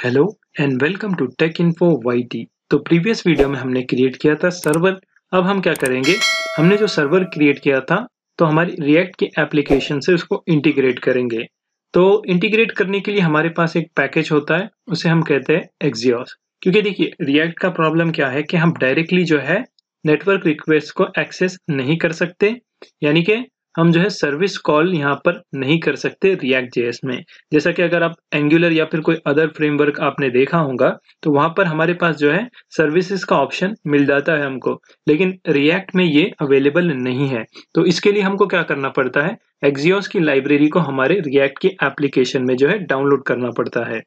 Hello and welcome to tech info YT. तो previous video में हमने क्रिएट किया था सर्वर। अब हम क्या करेंगे, हमने जो सर्वर क्रिएट किया था तो हमारी रिएक्ट की एप्लीकेशन से उसको इंटीग्रेट करेंगे। तो इंटीग्रेट करने के लिए हमारे पास एक पैकेज होता है, उसे हम कहते हैं एक्सियोस। क्योंकि देखिए रिएक्ट का प्रॉब्लम क्या है कि हम डायरेक्टली जो है नेटवर्क रिक्वेस्ट को एक्सेस नहीं कर सकते, यानी कि हम जो है सर्विस कॉल यहाँ पर नहीं कर सकते रिएक्ट जेएस में। जैसा कि अगर आप एंगुलर या फिर कोई अदर फ्रेमवर्क आपने देखा होगा तो वहां पर हमारे पास जो है सर्विसेज का ऑप्शन मिल जाता है हमको, लेकिन रिएक्ट में ये अवेलेबल नहीं है। तो इसके लिए हमको क्या करना पड़ता है, एक्सियोस की लाइब्रेरी को हमारे रिएक्ट की एप्लीकेशन में जो है डाउनलोड करना पड़ता है।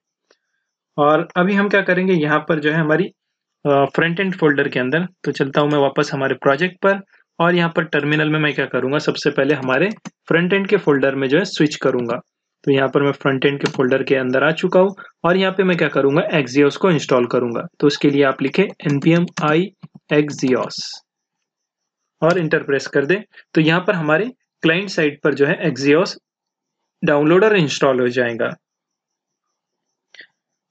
और अभी हम क्या करेंगे, यहाँ पर जो है हमारी फ्रंट एंड फोल्डर के अंदर, तो चलता हूँ मैं वापस हमारे प्रोजेक्ट पर। और यहाँ पर टर्मिनल में मैं क्या करूंगा, सबसे पहले हमारे फ्रंट एंड के फोल्डर में जो है स्विच करूंगा। तो यहाँ पर मैं फ्रंट एंड के फोल्डर के अंदर आ चुका हूँ और यहाँ पे मैं क्या करूंगा, एक्सियोस को इंस्टॉल करूंगा। तो उसके लिए आप लिखे npm i एक्सियोस और इंटर प्रेस कर दे। तो यहाँ पर हमारे क्लाइंट साइड पर जो है एक्सियोस डाउनलोड और इंस्टॉल हो जाएगा।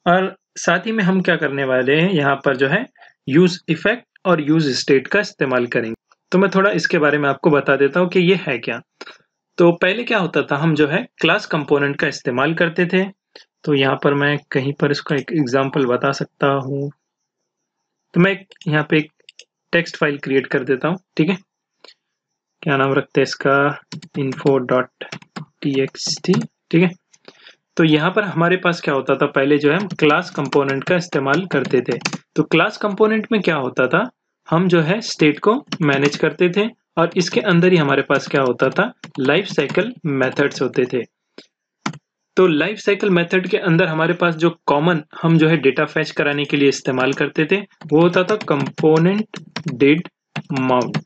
और साथ ही में हम क्या करने वाले हैं, यहाँ पर जो है यूज इफेक्ट और यूज स्टेट का इस्तेमाल करेंगे। तो मैं थोड़ा इसके बारे में आपको बता देता हूँ कि ये है क्या। तो पहले क्या होता था, हम जो है क्लास कंपोनेंट का इस्तेमाल करते थे। तो यहाँ पर मैं कहीं पर इसका एक एग्जांपल बता सकता हूँ। तो मैं यहाँ पे एक टेक्स्ट फाइल क्रिएट कर देता हूँ, ठीक है। क्या नाम रखते हैं इसका, info.txt, ठीक है। तो यहाँ पर हमारे पास क्या होता था, पहले जो है हम क्लास कंपोनेंट का इस्तेमाल करते थे। तो क्लास कंपोनेंट में क्या होता था, हम जो है स्टेट को मैनेज करते थे और इसके अंदर ही हमारे पास क्या होता था, लाइफ साइकिल मेथड्स होते थे। तो लाइफ साइकिल मेथड के अंदर हमारे पास जो कॉमन हम जो है डेटा फैच कराने के लिए इस्तेमाल करते थे वो होता था कंपोनेंट डिड माउंट।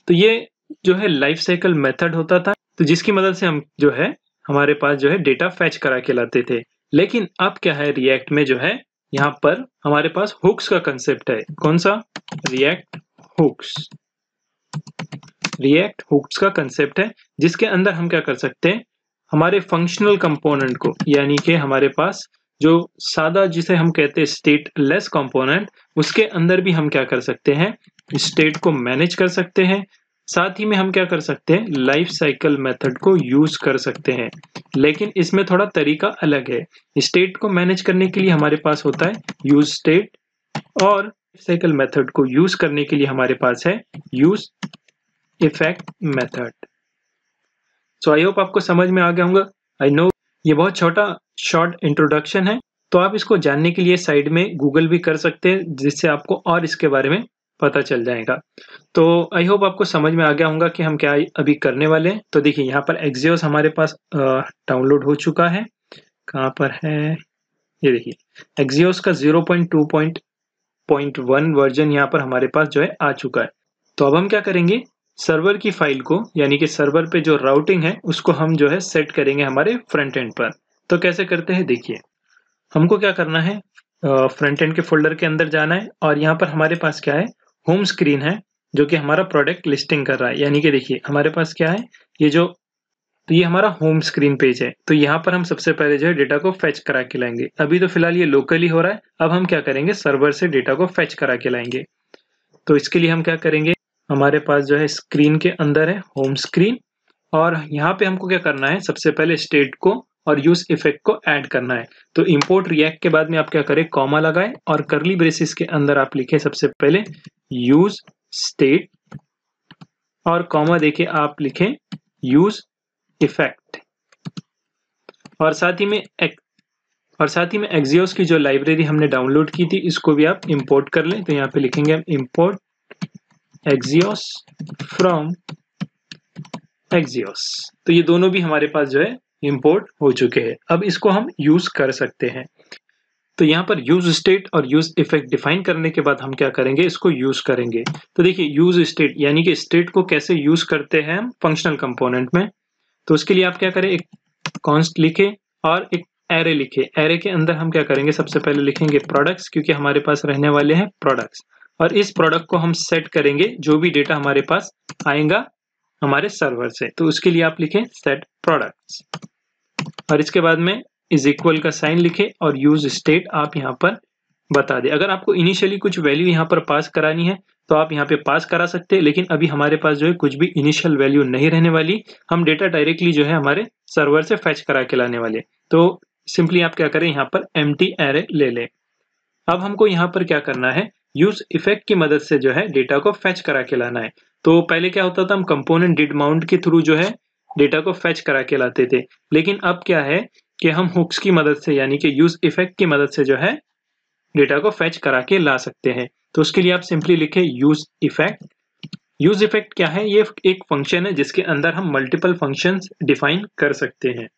तो ये जो है लाइफ साइकिल मेथड होता था, तो जिसकी मदद से हम जो है हमारे पास जो है डेटा फैच करा के लाते थे। लेकिन अब क्या है, रिएक्ट में जो है यहाँ पर हमारे पास हुक्स का कंसेप्ट है। कौन सा, रिएक्ट हुक्स। रिएक्ट हुक्स का कंसेप्ट है जिसके अंदर हम क्या कर सकते हैं, हमारे फंक्शनल कंपोनेंट को, यानी कि हमारे पास जो सादा जिसे हम कहते हैं स्टेट लेस कंपोनेंट, उसके अंदर भी हम क्या कर सकते हैं, स्टेट को मैनेज कर सकते हैं। साथ ही में हम क्या कर सकते हैं, लाइफ साइकिल मेथड को यूज कर सकते हैं। लेकिन इसमें थोड़ा तरीका अलग है। स्टेट को मैनेज करने के लिए हमारे पास होता है यूज स्टेट, और लाइफ साइकिल मेथड को यूज करने के लिए हमारे पास है use effect method. So I hope आपको समझ में आ गया होगा। आई नो ये बहुत छोटा शॉर्ट इंट्रोडक्शन है, तो आप इसको जानने के लिए साइड में गूगल भी कर सकते हैं, जिससे आपको और इसके बारे में पता चल जाएगा। तो आई होप आपको समझ में आ गया होगा कि हम क्या अभी करने वाले हैं। तो देखिए यहाँ पर एक्सियोस हमारे पास डाउनलोड हो चुका है। कहाँ पर है, ये देखिए एक्सियोस का 0.2.1 वर्जन यहाँ पर हमारे पास जो है आ चुका है। तो अब हम क्या करेंगे, सर्वर की फाइल को, यानी कि सर्वर पे जो राउटिंग है उसको हम जो है सेट करेंगे हमारे फ्रंट एंड पर। तो कैसे करते हैं, देखिए हमको क्या करना है, फ्रंट एंड के फोल्डर के अंदर जाना है और यहाँ पर हमारे पास क्या है, होम स्क्रीन है जो कि हमारा प्रोडक्ट लिस्टिंग कर रहा है। यानी कि देखिए हमारे पास क्या है, ये जो, तो ये हमारा होम स्क्रीन पेज है। तो यहाँ पर हम सबसे पहले जो है डेटा को फेच करा के लाएंगे। अभी तो फिलहाल ये लोकली हो रहा है, अब हम क्या करेंगे, सर्वर से डेटा को फेच करा के लाएंगे। तो इसके लिए हम क्या करेंगे, हमारे पास जो है स्क्रीन के अंदर है होम स्क्रीन, और यहाँ पे हमको क्या करना है, सबसे पहले स्टेट को और यूज इफेक्ट को ऐड करना है। तो इंपोर्ट रिएक्ट के बाद में आप क्या करें, कॉमा लगाए और करली ब्रेसिस के अंदर आप लिखे सबसे पहले यूज स्टेट और कॉमा देके आप लिखें यूज इफेक्ट। और साथ ही में एक्सियोस की जो लाइब्रेरी हमने डाउनलोड की थी इसको भी आप इंपोर्ट कर लें। तो यहाँ पे लिखेंगे हम इंपोर्ट एक्सियोस फ्रॉम एक्सियोस। तो ये दोनों भी हमारे पास जो है इंपोर्ट हो चुके हैं। अब इसको हम यूज कर सकते हैं। तो यहाँ पर यूज स्टेट और यूज इफेक्ट डिफाइन करने के बाद हम क्या करेंगे, इसको यूज करेंगे। तो देखिए यूज स्टेट यानी कि स्टेट को कैसे यूज करते हैं हम फंक्शनल कंपोनेंट में। तो उसके लिए आप क्या करें, एक कॉन्स्ट लिखे और एक एरे लिखे। एरे के अंदर हम क्या करेंगे, सबसे पहले लिखेंगे प्रोडक्ट्स, क्योंकि हमारे पास रहने वाले हैं प्रोडक्ट्स। और इस प्रोडक्ट को हम सेट करेंगे जो भी डेटा हमारे पास आएगा हमारे सर्वर से। तो उसके लिए आप लिखें सेट प्रोडक्ट्स और इसके बाद में इज इक्वल का साइन लिखे और यूज स्टेट आप यहाँ पर बता दें। अगर आपको इनिशियली कुछ वैल्यू यहाँ पर पास करानी है तो आप यहाँ पे पास करा सकते हैं, लेकिन अभी हमारे पास जो है कुछ भी इनिशियल वैल्यू नहीं रहने वाली। हम डेटा डायरेक्टली जो है हमारे सर्वर से फैच करा के लाने वाले। तो सिंपली आप क्या करें, यहाँ पर एम्प्टी एरे ले लें। अब हमको यहाँ पर क्या करना है, यूज इफेक्ट की मदद से जो है डेटा को फैच करा के लाना है। तो पहले क्या होता था, हम कंपोनेंट डिड माउंट के थ्रू जो है डेटा को फैच करा के लाते थे, लेकिन अब क्या है कि हम हुक्स की मदद से यानी कि यूज इफेक्ट की मदद से जो है डेटा को फैच करा के ला सकते हैं। तो उसके लिए आप सिंपली लिखें यूज इफेक्ट। यूज इफेक्ट क्या है, ये एक फंक्शन है जिसके अंदर हम मल्टीपल फंक्शंस डिफाइन कर सकते हैं।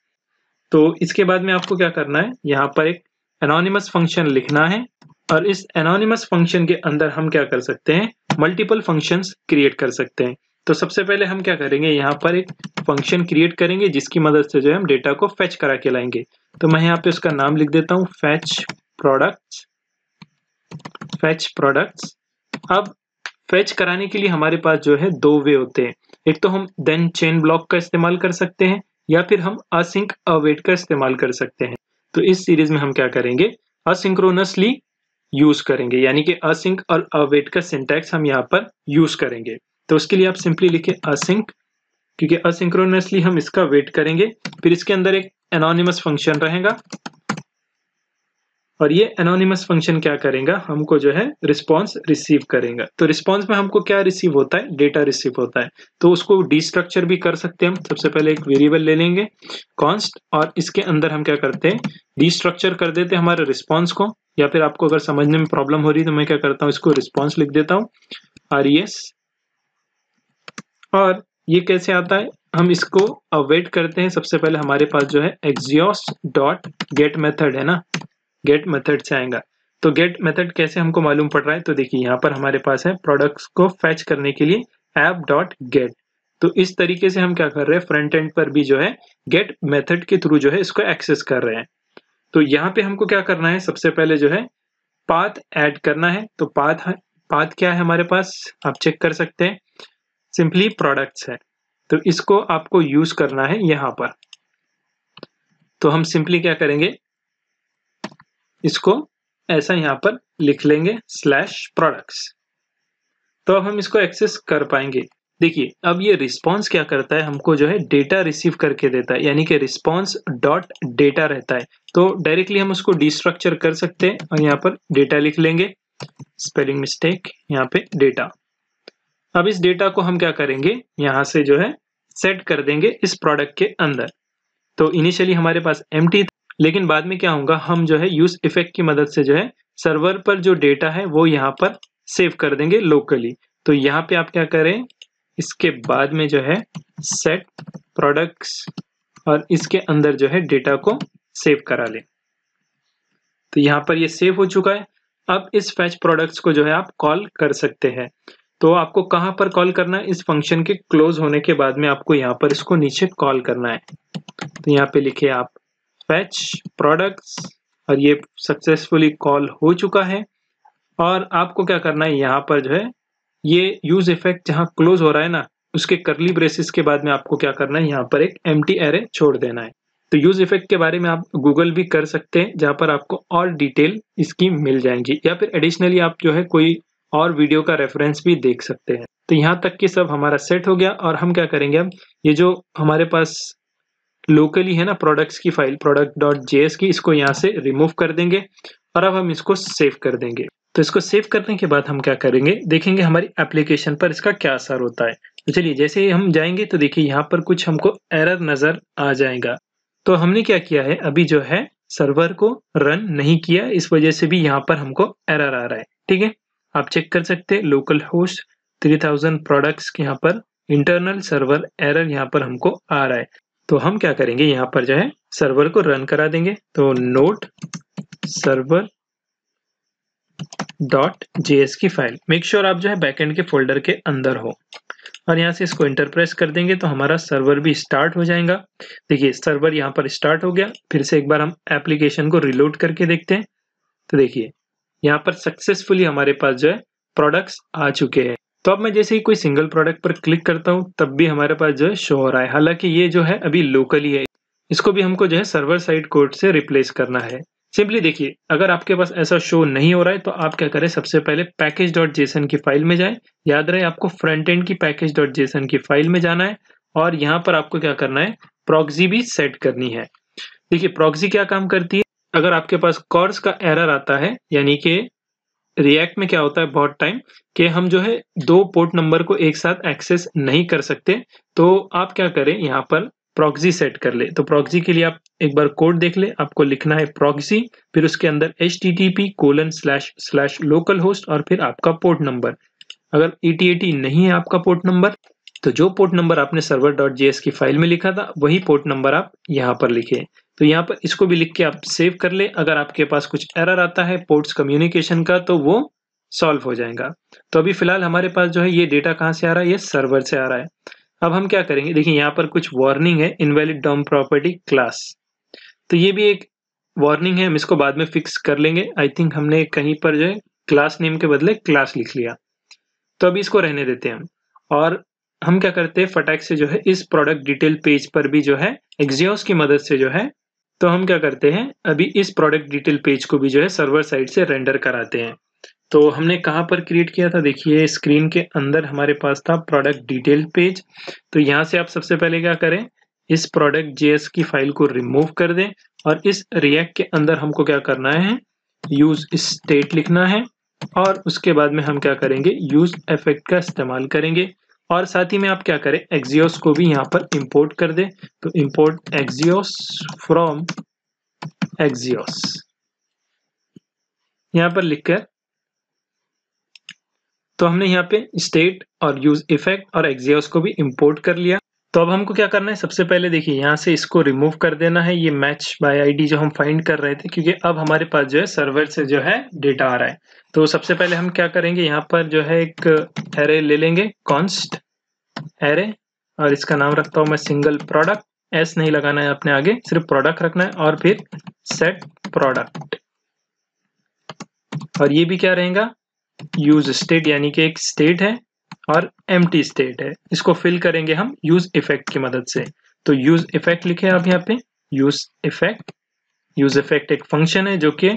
तो इसके बाद में आपको क्या करना है, यहाँ पर एक एनोनिमस फंक्शन लिखना है और इस एनोनिमस फंक्शन के अंदर हम क्या कर सकते हैं, मल्टीपल फंक्शंस क्रिएट कर सकते हैं। तो सबसे पहले हम क्या करेंगे, यहाँ पर एक फंक्शन क्रिएट करेंगे जिसकी मदद से जो है हम डेटा को फैच करा के लाएंगे। तो मैं यहाँ पे उसका नाम लिख देता हूँ फैच प्रोडक्ट्स। अब फैच कराने के लिए हमारे पास जो है दो वे होते हैं। एक तो हम देन चेन ब्लॉक का इस्तेमाल कर सकते हैं या फिर हम असिंक अवेट का इस्तेमाल कर सकते हैं। तो इस सीरीज में हम क्या करेंगे, असिंक्रोनसली यूज करेंगे, यानी कि असिंक और अवेट का सिंटैक्स हम यहाँ पर यूज करेंगे। तो उसके लिए आप सिंपली लिखें असिंक, क्योंकि असिंक्रोनसली हम इसका वेट करेंगे। फिर इसके अंदर एक एनोनिमस फंक्शन रहेगा और ये एनोनिमस फंक्शन क्या करेगा, हमको जो है रिस्पॉन्स रिसीव करेगा। तो रिस्पॉन्स में हमको क्या रिसीव होता है, डेटा रिसीव होता है। तो उसको डिस्ट्रक्चर भी कर सकते हैं हम। सबसे पहले एक वेरिएबल ले लेंगे कॉन्स्ट और इसके अंदर हम क्या करते हैं, डिस्ट्रक्चर कर देते हैं हमारे रिस्पॉन्स को। या फिर आपको अगर समझने में प्रॉब्लम हो रही है तो मैं क्या करता हूँ, इसको रिस्पॉन्स लिख देता हूँ res। और ये कैसे आता है, हम इसको अवेट करते हैं। सबसे पहले हमारे पास जो है exhaust डॉट गेट मेथड है ना, गेट मेथड से आएगा। तो गेट मेथड कैसे हमको मालूम पड़ रहा है, तो देखिए यहाँ पर हमारे पास है प्रोडक्ट्स को फैच करने के लिए ऐप डॉट गेट। तो इस तरीके से हम क्या कर रहे हैं, फ्रंट एंड पर भी जो है गेट मेथड के थ्रू जो है इसको एक्सेस कर रहे हैं। तो यहाँ पे हमको क्या करना है, सबसे पहले जो है पाथ ऐड करना है। तो पाथ क्या है हमारे पास, आप चेक कर सकते हैं, सिंपली प्रोडक्ट्स है। तो इसको आपको यूज करना है यहाँ पर। तो हम सिंपली क्या करेंगे, इसको ऐसा यहाँ पर लिख लेंगे /products। तो अब हम इसको एक्सेस कर पाएंगे। देखिए अब ये रिस्पॉन्स क्या करता है, हमको जो है डेटा रिसीव करके देता है, यानी कि रिस्पॉन्स डॉट डेटा रहता है। तो डायरेक्टली हम उसको डिस्ट्रक्चर कर सकते हैं और यहाँ पर डेटा लिख लेंगे, स्पेलिंग मिस्टेक, यहाँ पे डेटा। अब इस डेटा को हम क्या करेंगे, यहाँ से जो है सेट कर देंगे इस प्रोडक्ट के अंदर। तो इनिशियली हमारे पास एम्प्टी था, लेकिन बाद में क्या होगा, हम जो है यूज इफेक्ट की मदद से जो है सर्वर पर जो डेटा है वो यहाँ पर सेव कर देंगे लोकली। तो यहाँ पे आप क्या करें, इसके बाद में जो है सेट प्रोडक्ट्स और इसके अंदर जो है डेटा को सेव करा लें। तो यहाँ पर ये सेव हो चुका है। अब इस फैच प्रोडक्ट्स को जो है आप कॉल कर सकते हैं। तो आपको कहाँ पर कॉल करना है, इस फंक्शन के क्लोज होने के बाद में आपको यहाँ पर इसको नीचे कॉल करना है। तो यहाँ पे लिखे आप फैच प्रोडक्ट्स और ये सक्सेसफुली कॉल हो चुका है। और आपको क्या करना है, यहाँ पर जो है ये यूज इफेक्ट जहाँ क्लोज हो रहा है ना, उसके करली ब्रेसेस के बाद में आपको क्या करना है, यहाँ पर एक एम्प्टी एरे छोड़ देना है। तो यूज इफेक्ट के बारे में आप गूगल भी कर सकते हैं, जहाँ पर आपको और डिटेल इसकी मिल जाएंगी, या फिर एडिशनली आप जो है कोई और वीडियो का रेफरेंस भी देख सकते हैं। तो यहाँ तक कि सब हमारा सेट हो गया। और हम क्या करेंगे, अब ये जो हमारे पास लोकली है ना प्रोडक्ट्स की फाइल product.js की, इसको यहाँ से रिमूव कर देंगे और अब हम इसको सेव कर देंगे। तो इसको सेव करने के बाद हम क्या करेंगे, देखेंगे हमारी एप्लीकेशन पर इसका क्या असर होता है। तो चलिए जैसे ही हम जाएंगे तो देखिए यहाँ पर कुछ हमको एरर नजर आ जाएगा। तो हमने क्या किया है, अभी जो है सर्वर को रन नहीं किया, इस वजह से भी यहाँ पर हमको एरर आ रहा है। ठीक है, आप चेक कर सकते हैं लोकल होस्ट 3000 प्रोडक्ट्स के यहाँ पर इंटरनल सर्वर एरर यहाँ पर हमको आ रहा है। तो हम क्या करेंगे, यहाँ पर जो है सर्वर को रन करा देंगे। तो नोट सर्वर .js की फाइल, मेक श्योर आप जो है बैकएंड के फोल्डर के अंदर हो और यहाँ से इसको इंटर प्रेस कर देंगे तो हमारा सर्वर भी स्टार्ट हो जाएगा। देखिए सर्वर यहाँ पर स्टार्ट हो गया। फिर से एक बार हम एप्लीकेशन को रिलोड करके देखते हैं। तो देखिए यहाँ पर सक्सेसफुली हमारे पास जो है प्रोडक्ट्स आ चुके हैं। तो अब मैं जैसे ही कोई सिंगल प्रोडक्ट पर क्लिक करता हूँ तब भी हमारे पास जो है शो हो रहा है, हालांकि ये जो है अभी लोकली है। इसको भी हमको जो है सर्वर साइड कोड से रिप्लेस करना है। सिंपली देखिए, अगर आपके पास ऐसा शो नहीं हो रहा है तो आप क्या करें, सबसे पहले package.json की फाइल में जाएं। याद रहे आपको फ्रंट एंड की package.json की फाइल में जाना है और यहाँ पर आपको क्या करना है, प्रॉक्सी भी सेट करनी है। देखिए प्रॉक्सी क्या काम करती है, अगर आपके पास कॉर्स का एरर आता है, यानी कि रिएक्ट में क्या होता है बहुत टाइम कि हम जो है 2 पोर्ट नंबर को एक साथ एक्सेस नहीं कर सकते, तो आप क्या करें, यहाँ पर प्रॉक्सी सेट कर ले। तो प्रॉक्सी के लिए आप एक बार कोड देख ले, आपको लिखना है प्रॉक्सी, फिर उसके अंदर http://localhost और फिर आपका पोर्ट नंबर। अगर 8080 नहीं है आपका पोर्ट नंबर, तो जो पोर्ट नंबर आपने server.js की फाइल में लिखा था वही पोर्ट नंबर आप यहाँ पर लिखें। तो यहाँ पर इसको भी लिख के आप सेव कर ले। अगर आपके पास कुछ एरर आता है पोर्ट्स कम्युनिकेशन का तो वो सॉल्व हो जाएगा। तो अभी फिलहाल हमारे पास जो है ये डेटा कहाँ से आ रहा है, ये सर्वर से आ रहा है। अब हम क्या करेंगे, देखिए यहाँ पर कुछ वार्निंग है, इनवैलिड डॉम प्रॉपर्टी क्लास। तो ये भी एक वार्निंग है, हम इसको बाद में फिक्स कर लेंगे। आई थिंक हमने कहीं पर जो है क्लास नेम के बदले क्लास लिख लिया, तो अभी इसको रहने देते हैं हम। और हम क्या करते हैं, फटाक से जो है इस प्रोडक्ट डिटेल पेज पर भी जो है एक्सियोस की मदद से जो है, तो हम क्या करते हैं, अभी इस प्रोडक्ट डिटेल पेज को भी जो है सर्वर साइड से रेंडर कराते हैं। तो हमने कहाँ पर क्रिएट किया था, देखिए स्क्रीन के अंदर हमारे पास था प्रोडक्ट डिटेल पेज। तो यहाँ से आप सबसे पहले क्या करें, इस प्रोडक्ट जेएस की फाइल को रिमूव कर दें और इस रिएक्ट के अंदर हमको क्या करना है, यूज स्टेट लिखना है और उसके बाद में हम क्या करेंगे, यूज इफेक्ट का इस्तेमाल करेंगे। और साथ ही में आप क्या करें, एक्सियोस को भी यहाँ पर इंपोर्ट कर दें। तो इंपोर्ट एक्सियोस फ्रॉम एक्सियोस, यहाँ पर लिखकर, तो हमने यहाँ पे स्टेट और यूज इफेक्ट और एक्सियोस को भी इंपोर्ट कर लिया। तो अब हमको क्या करना है, सबसे पहले देखिए यहाँ से इसको रिमूव कर देना है, ये मैच बाय आईडी जो हम फाइंड कर रहे थे, क्योंकि अब हमारे पास जो है सर्वर से जो है डेटा आ रहा है। तो सबसे पहले हम क्या करेंगे, यहाँ पर जो है एक एरे ले लेंगे, कॉन्स्ट एरे, और इसका नाम रखता हूँ मैं सिंगल प्रोडक्ट। एस नहीं लगाना है अपने आगे, सिर्फ प्रोडक्ट रखना है और फिर सेट प्रोडक्ट। और ये भी क्या रहेगा, यूज स्टेट, यानी कि एक स्टेट है और एम्प्टी स्टेट है, इसको फिल करेंगे हम यूज इफेक्ट की मदद से। तो यूज इफेक्ट लिखे आप यहाँ पे, यूज इफेक्ट एक फंक्शन है जो कि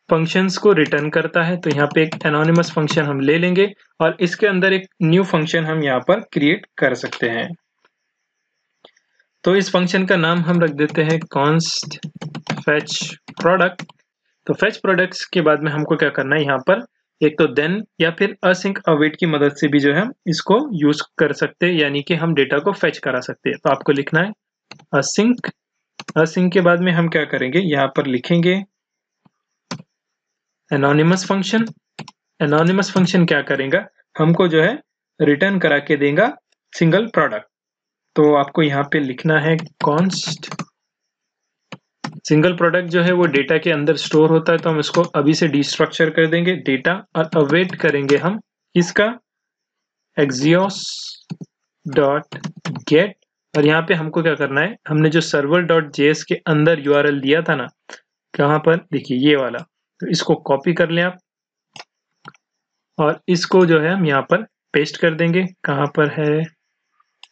फंक्शंस को रिटर्न करता है। तो यहाँ पे एक एनोनिमस फंक्शन हम ले लेंगे और इसके अंदर एक न्यू फंक्शन हम यहाँ पर क्रिएट कर सकते हैं। तो इस फंक्शन का नाम हम रख देते हैं कॉन्स्ट फेच प्रोडक्ट। तो फेच प्रोडक्ट्स के बाद में हमको क्या करना है, यहाँ पर एक तो देन या फिर असिंक अवेट की मदद से भी जो है इसको यूज कर सकते हैं, यानी कि हम डेटा को फेच करा सकते हैं। तो आपको लिखना है असिंक के बाद में हम क्या करेंगे, यहाँ पर लिखेंगे एनोनिमस फंक्शन। एनोनिमस फंक्शन क्या करेगा, हमको जो है रिटर्न करा के देगा सिंगल प्रोडक्ट। तो आपको यहाँ पे लिखना है कॉन्स्ट सिंगल प्रोडक्ट जो है वो डेटा के अंदर स्टोर होता है, तो हम इसको अभी से डिस्ट्रक्चर कर देंगे डेटा और अवेट करेंगे हम इसका एक्सियोस डॉट गेट। और यहाँ पे हमको क्या करना है, हमने जो सर्वर डॉट जेएस के अंदर यूआरएल दिया था ना, कहाँ पर देखिए ये वाला, तो इसको कॉपी कर लें आप और इसको जो है हम यहाँ पर पेस्ट कर देंगे। कहाँ पर है,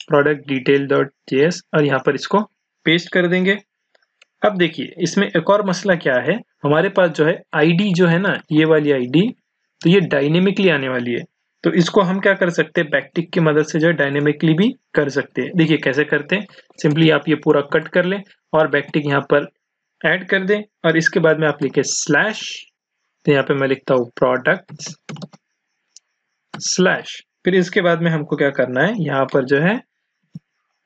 प्रोडक्ट डिटेल डॉट जेएस, और यहाँ पर इसको पेस्ट कर देंगे। अब देखिए इसमें एक और मसला क्या है, हमारे पास जो है आईडी जो है ना, ये वाली आईडी, तो ये डायनेमिकली आने वाली है। तो इसको हम क्या कर सकते हैं, बैकटिक की मदद से जो है डायनेमिकली भी कर सकते हैं। देखिए कैसे करते हैं, सिंपली आप ये पूरा कट कर लें और बैकटिक यहाँ पर ऐड कर दें और इसके बाद में आप लिखे स्लैश। तो यहाँ पे मैं लिखता हूँ प्रोडक्ट्स स्लैश, फिर इसके बाद में हमको क्या करना है, यहाँ पर जो है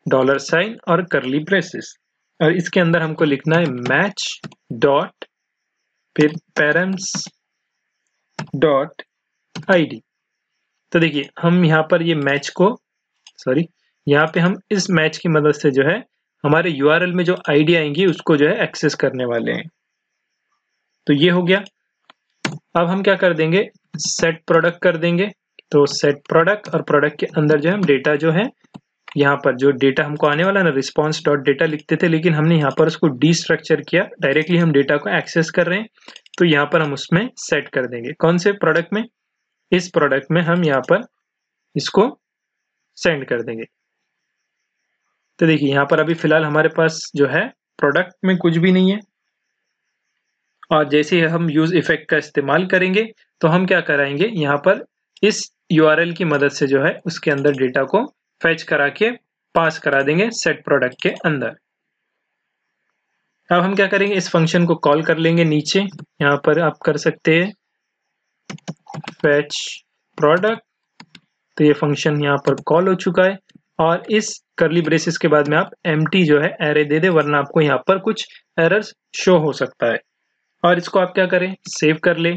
डॉलर साइन और करली ब्रेसेस, और इसके अंदर हमको लिखना है मैच डॉट फिर पैरेंट्स डॉट आईडी। तो देखिए हम यहाँ पर ये मैच को, यहाँ पे हम इस मैच की मदद से जो है हमारे यूआरएल में जो आईडी आएंगी उसको जो है एक्सेस करने वाले हैं। तो ये हो गया। अब हम क्या कर देंगे, सेट प्रोडक्ट कर देंगे। तो सेट प्रोडक्ट और प्रोडक्ट के अंदर जो है हम डेटा जो है, यहाँ पर जो डेटा हमको आने वाला ना, रिस्पॉन्स डॉट डेटा लिखते थे, लेकिन हमने यहाँ पर उसको डीस्ट्रक्चर किया, डायरेक्टली हम डेटा को एक्सेस कर रहे हैं। तो यहाँ पर हम उसमें सेट कर देंगे, कौन से प्रोडक्ट में, इस प्रोडक्ट में हम यहाँ पर इसको सेंड कर देंगे। तो देखिए यहाँ पर अभी फिलहाल हमारे पास जो है प्रोडक्ट में कुछ भी नहीं है, और जैसे ही हम यूज इफेक्ट का इस्तेमाल करेंगे तो हम क्या कराएंगे, यहाँ पर इस URL की मदद से जो है उसके अंदर डेटा को फेच करा के पास करा देंगे सेट प्रोडक्ट के अंदर। अब हम क्या करेंगे, इस फंक्शन को कॉल कर लेंगे नीचे, यहाँ पर आप कर सकते हैं फेच प्रोडक्ट। तो ये फंक्शन यहाँ पर कॉल हो चुका है, और इस करली ब्रेसेस के बाद में आप एम्प्टी जो है एरे दे दे, वरना आपको यहाँ पर कुछ एरर्स शो हो सकता है। और इसको आप क्या करें, सेव कर ले।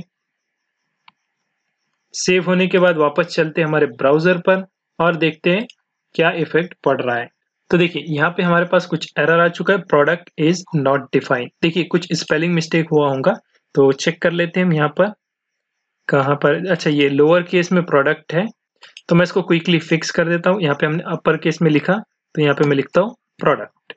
सेव होने के बाद वापस चलते हैं हमारे ब्राउजर पर और देखते हैं क्या इफेक्ट पड़ रहा है। तो देखिए यहाँ पे हमारे पास कुछ एरर आ चुका है, प्रोडक्ट इज नॉट डिफाइंड। देखिए कुछ स्पेलिंग मिस्टेक हुआ होगा, तो चेक कर लेते हैं हम यहाँ पर कहाँ पर। अच्छा, ये लोअर केस में प्रोडक्ट है, तो मैं इसको क्विकली फिक्स कर देता हूँ। यहाँ पे हमने अपर केस में लिखा, तो यहाँ पे मैं लिखता हूँ प्रोडक्ट।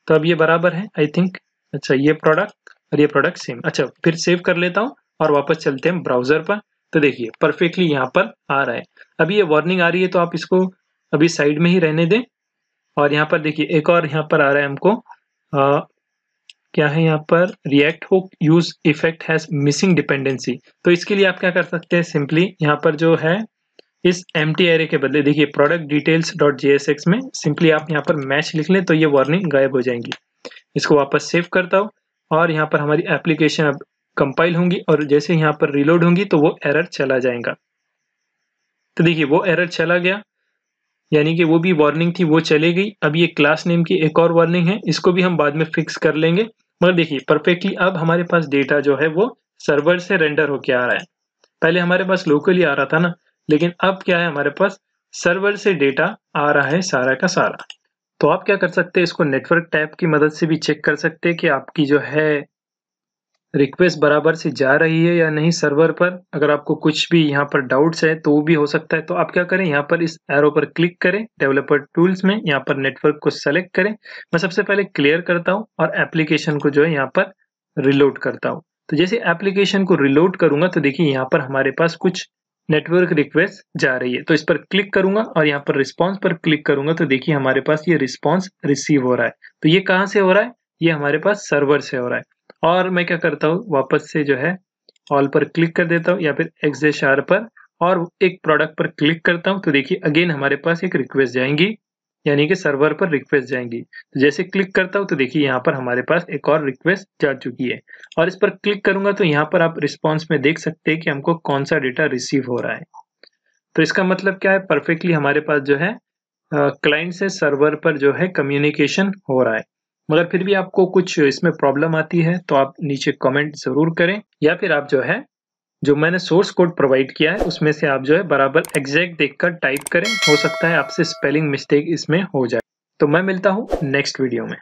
तो अब ये बराबर है आई थिंक। अच्छा, ये प्रोडक्ट और ये प्रोडक्ट सेम। अच्छा, फिर सेव कर लेता हूँ और वापस चलते हैं ब्राउजर पर। तो देखिए परफेक्टली यहाँ पर आ रहा है। अभी ये वार्निंग आ रही है, तो आप इसको अभी साइड में ही रहने दें। और यहाँ पर देखिए एक और यहाँ पर आ रहा है हमको, क्या है यहाँ पर, react hook use effect has missing dependency. तो इसके लिए आप क्या कर सकते हैं, सिंपली यहाँ पर जो है इस एम्प्टी एरे के बदले देखिए प्रोडक्ट डिटेल्स डॉट JSX में सिंपली आप यहाँ पर मैच लिख लें, तो ये वार्निंग गायब हो जाएंगी। इसको वापस सेव करता हूँ, और यहाँ पर हमारी एप्लीकेशन अब कंपाइल होंगी, और जैसे यहाँ पर रिलोड होंगी तो वो एरर चला जाएगा। तो देखिए वो एरर चला गया, यानी कि वो भी वार्निंग थी वो चली गई। अब ये क्लास नेम की एक और वार्निंग है, इसको भी हम बाद में फिक्स कर लेंगे। मगर देखिए परफेक्टली अब हमारे पास डेटा जो है वो सर्वर से रेंडर होके आ रहा है। पहले हमारे पास लोकली आ रहा था ना, लेकिन अब क्या है, हमारे पास सर्वर से डेटा आ रहा है सारा का सारा। तो आप क्या कर सकते हैं, इसको नेटवर्क टैब की मदद से भी चेक कर सकते हैं कि आपकी जो है रिक्वेस्ट बराबर से जा रही है या नहीं सर्वर पर। अगर आपको कुछ भी यहाँ पर डाउट्स है तो वो भी हो सकता है। तो आप क्या करें, यहाँ पर इस एरो पर क्लिक करें, डेवलपर टूल्स में यहाँ पर नेटवर्क को सेलेक्ट करें। मैं सबसे पहले क्लियर करता हूँ और एप्लीकेशन को जो है यहाँ पर रिलोड करता हूँ। तो जैसे एप्लीकेशन को रिलोड करूंगा तो देखिए यहाँ पर हमारे पास कुछ नेटवर्क रिक्वेस्ट जा रही है। तो इस पर क्लिक करूंगा और यहाँ पर रिस्पॉन्स पर क्लिक करूंगा, तो देखिए हमारे पास ये रिस्पॉन्स रिसीव हो रहा है। तो ये कहाँ से हो रहा है, ये हमारे पास सर्वर से हो रहा है। और मैं क्या करता हूँ, वापस से जो है ऑल पर क्लिक कर देता हूँ या फिर XHR पर, और एक प्रोडक्ट पर क्लिक करता हूँ। तो देखिए अगेन हमारे पास एक रिक्वेस्ट जाएंगी, यानी कि सर्वर पर रिक्वेस्ट जाएंगी। तो जैसे क्लिक करता हूँ तो देखिए यहाँ पर हमारे पास एक और रिक्वेस्ट जा चुकी है, और इस पर क्लिक करूंगा तो यहाँ पर आप रिस्पॉन्स में देख सकते हैं कि हमको कौन सा डेटा रिसीव हो रहा है। तो इसका मतलब क्या है, परफेक्टली हमारे पास जो है क्लाइंट से सर्वर पर जो है कम्युनिकेशन हो रहा है। मगर फिर भी आपको कुछ इसमें प्रॉब्लम आती है तो आप नीचे कमेंट जरूर करें, या फिर आप जो है जो मैंने सोर्स कोड प्रोवाइड किया है उसमें से आप जो है बराबर एग्जैक्ट देखकर टाइप करें। हो सकता है आपसे स्पेलिंग मिस्टेक इसमें हो जाए। तो मैं मिलता हूँ नेक्स्ट वीडियो में।